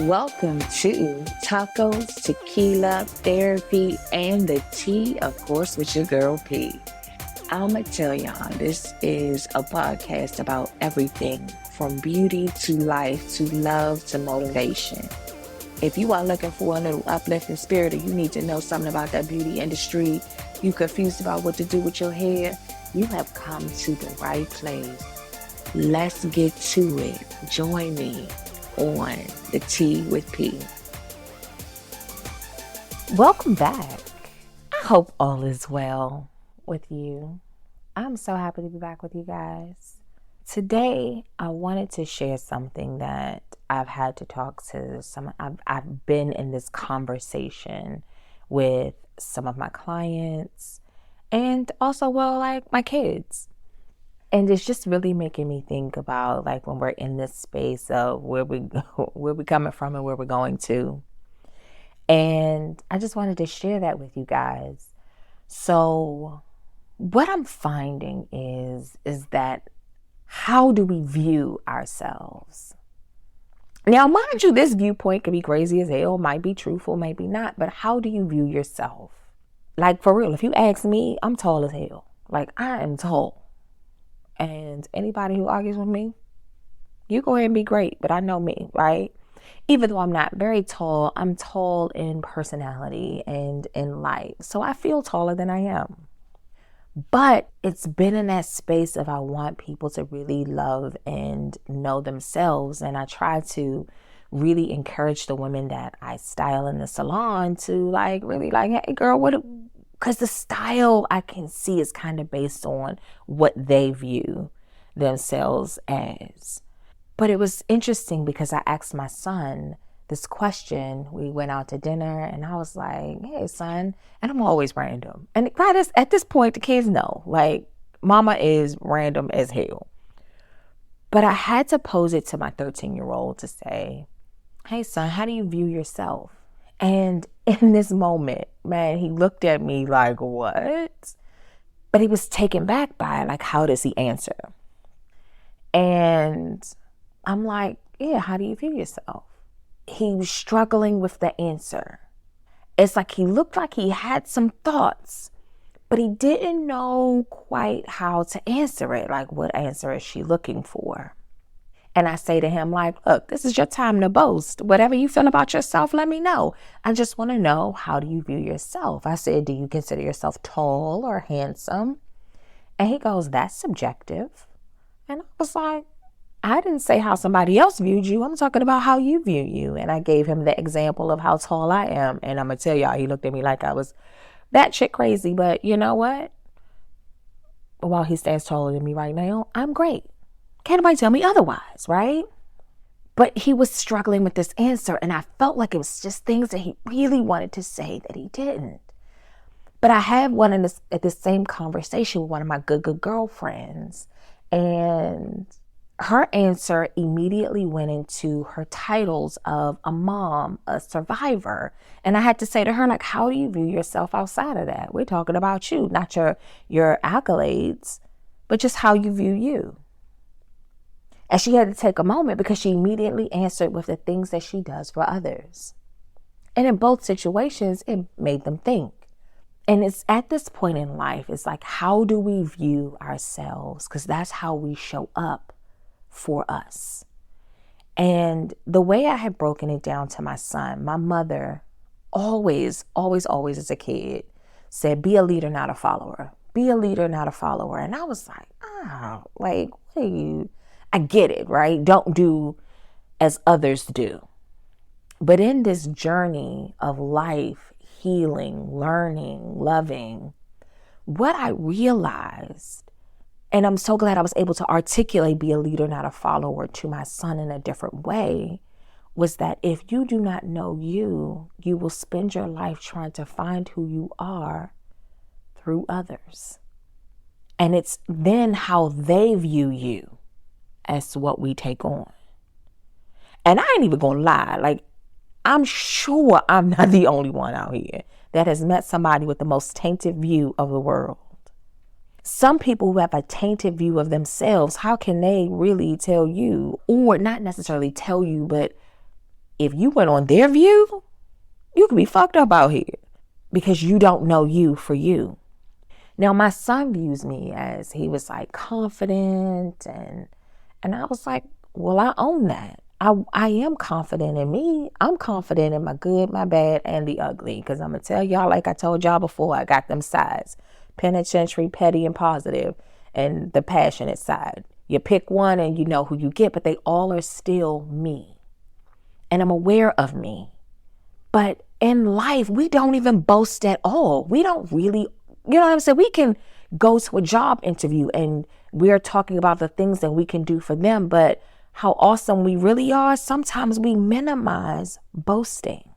Welcome to Tacos, Tequila, Therapy, and the Tea, of course, with your girl P. I'ma tell y'all, this is a podcast about everything from beauty to life to love to motivation. If you are looking for a little uplifting spirit or you need to know something about that beauty industry, you confused about what to do with your hair, you have come to the right place. Let's get to it. Join me on the Tea with P. Welcome back. I hope all is well with you. I'm so happy to be back with you guys. Today, I wanted to share something that I've had to talk to I've been in this conversation with some of my clients and also, my kids. And it's just really making me think about when we're in this space of where we're coming from and where we're going to. And I just wanted to share that with you guys. So what I'm finding is that how do we view ourselves? Now, mind you, this viewpoint could be crazy as hell, might be truthful, maybe not, but how do you view yourself? For real, if you ask me, I'm tall as hell. I am tall. And anybody who argues with me, you go ahead and be great, but I know me, right? Even though I'm not very tall, I'm tall in personality and in life. So I feel taller than I am. But it's been in that space of I want people to really love and know themselves. And I try to really encourage the women that I style in the salon to really hey girl, because the style I can see is kind of based on what they view themselves as. But it was interesting because I asked my son this question. We went out to dinner and I was like, hey, son, and I'm always random. And at this point, the kids know, mama is random as hell. But I had to pose it to my 13-year-old to say, hey, son, how do you view yourself? And in this moment, man, he looked at me like, what? But he was taken back by how does he answer? And I'm like, yeah, how do you view yourself? He was struggling with the answer. It's he looked like he had some thoughts, but he didn't know quite how to answer it. What answer is she looking for? And I say to him, look, this is your time to boast. Whatever you feel about yourself, let me know. I just want to know, how do you view yourself? I said, do you consider yourself tall or handsome? And he goes, that's subjective. And I was like, I didn't say how somebody else viewed you. I'm talking about how you view you. And I gave him the example of how tall I am. And I'm going to tell y'all, he looked at me like I was batshit crazy. But you know what? While he stands taller than me right now, I'm great. Can't nobody tell me otherwise, right? But he was struggling with this answer. And I felt like it was just things that he really wanted to say that he didn't. But I had one at this same conversation with one of my good girlfriends. And her answer immediately went into her titles of a mom, a survivor. And I had to say to her, how do you view yourself outside of that? We're talking about you, not your accolades, but just how you view you. And she had to take a moment because she immediately answered with the things that she does for others. And in both situations, it made them think. And it's at this point in life, it's how do we view ourselves? Because that's how we show up for us. And the way I had broken it down to my son, my mother always as a kid said, be a leader, not a follower. Be a leader, not a follower. And I was like, what are you? I get it, right? Don't do as others do. But in this journey of life, healing, learning, loving, what I realized, and I'm so glad I was able to articulate, be a leader, not a follower, to my son in a different way, was that if you do not know you, you will spend your life trying to find who you are through others. And it's then how they view you as to what we take on. And I ain't even gonna lie, I'm sure I'm not the only one out here that has met somebody with the most tainted view of the world. Some people who have a tainted view of themselves, how can they really tell you, or not necessarily tell you, but If you went on their view, you could be fucked up out here because you don't know you for you. Now, my son views me as, he was like confident, and I was like, well, I own that. I am confident in me. I'm confident in my good, my bad, and the ugly. Because I'm going to tell y'all, like I told y'all before, I got them sides. Penitentiary, petty, and positive, and the passionate side. You pick one and you know who you get, but they all are still me. And I'm aware of me. But in life, we don't even boast at all. We don't really, you know what I'm saying? We can go to a job interview and we're talking about the things that we can do for them, but how awesome we really are, sometimes we minimize boasting.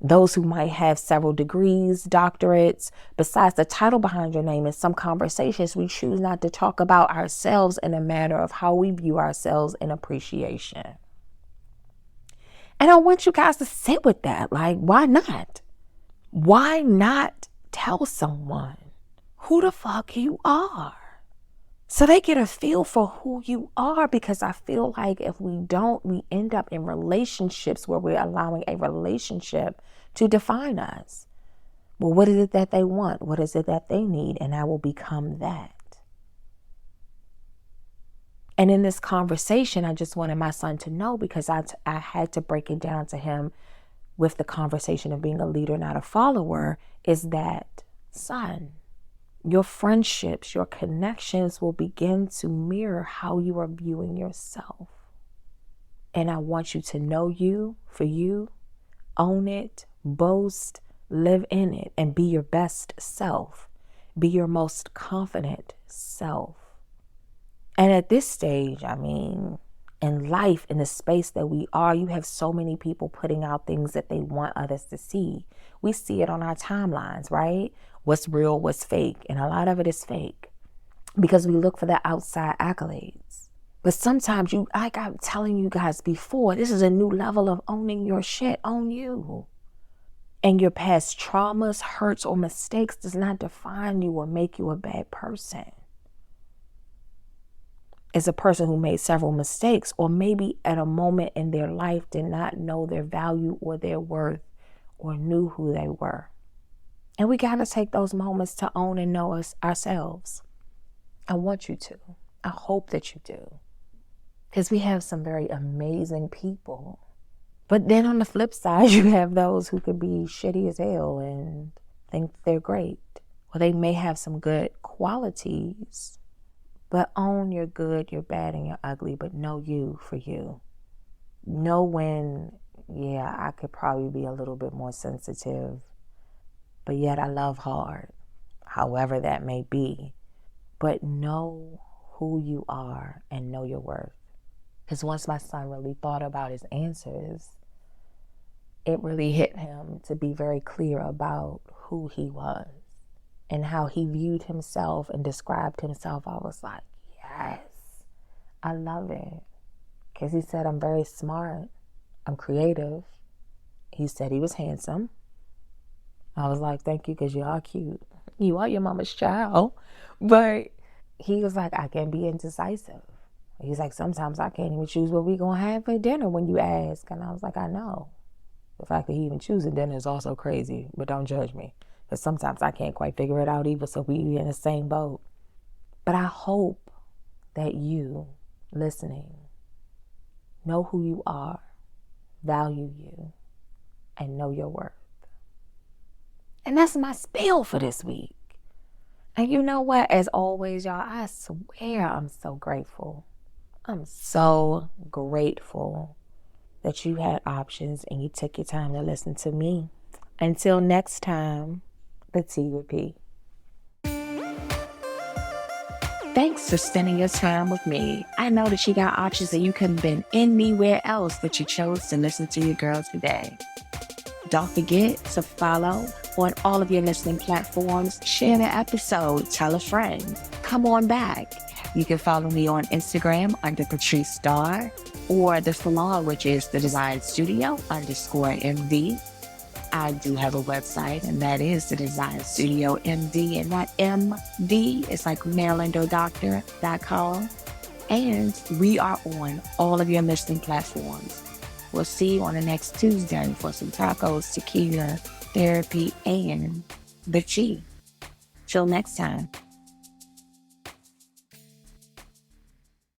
Those who might have several degrees, doctorates, besides the title behind your name, in some conversations, we choose not to talk about ourselves in a manner of how we view ourselves in appreciation. And I want you guys to sit with that. Like, why not? Why not tell someone who the fuck you are? So they get a feel for who you are, because I feel like if we don't, we end up in relationships where we're allowing a relationship to define us. Well, what is it that they want? What is it that they need? And I will become that. And in this conversation, I just wanted my son to know, because I had to break it down to him with the conversation of being a leader, not a follower, is that, son, your friendships, your connections will begin to mirror how you are viewing yourself. And I want you to know you for you, own it, boast, live in it, and be your best self. Be your most confident self. And at this stage, I mean, in life, in the space that we are, you have so many people putting out things that they want others to see. We see it on our timelines, right? What's real, what's fake. And a lot of it is fake because we look for the outside accolades. But sometimes you, like I'm telling you guys before, this is a new level of owning your shit, own you. And your past traumas, hurts, or mistakes does not define you or make you a bad person. As a person who made several mistakes, or maybe at a moment in their life did not know their value or their worth, or knew who they were. And we got to take those moments to own and know us ourselves. I want you to. I hope that you do. Because we have some very amazing people. But then on the flip side, you have those who could be shitty as hell and think they're great. Well, they may have some good qualities, but own your good, your bad, and your ugly, but know you for you. Know when, yeah, I could probably be a little bit more sensitive, but yet I love hard, however that may be. But know who you are and know your worth. Because once my son really thought about his answers, it really hit him to be very clear about who he was and how he viewed himself and described himself. I was like, yes, I love it. Because he said, I'm very smart. I'm creative. He said he was handsome. I was like, thank you, because you are cute. You are your mama's child. But he was like, I can be indecisive. He's like, sometimes I can't even choose what we going to have for dinner when you ask. And I was like, I know. The fact that he even choosing dinner is also crazy, but don't judge me. Because sometimes I can't quite figure it out either, so we in the same boat. But I hope that you, listening, know who you are, value you, and know your worth. And that's my spiel for this week. And you know what? As always, y'all, I swear I'm so grateful. I'm so grateful that you had options and you took your time to listen to me. Until next time, the T with P. Thanks for spending your time with me. I know that you got options and you couldn't have been anywhere else, but you chose to listen to your girl today. Don't forget to follow on all of your listening platforms. Share the episode. Tell a friend. Come on back. You can follow me on Instagram under Patrice Starr, or the salon, which is the Design Studio _MD. I do have a website, and that is the Design Studio MD, and that MD is like marylanderdoctor.com. And we are on all of your listening platforms. We'll see you on the next Tuesday for some tacos, tequila, therapy, and the chi. Till next time.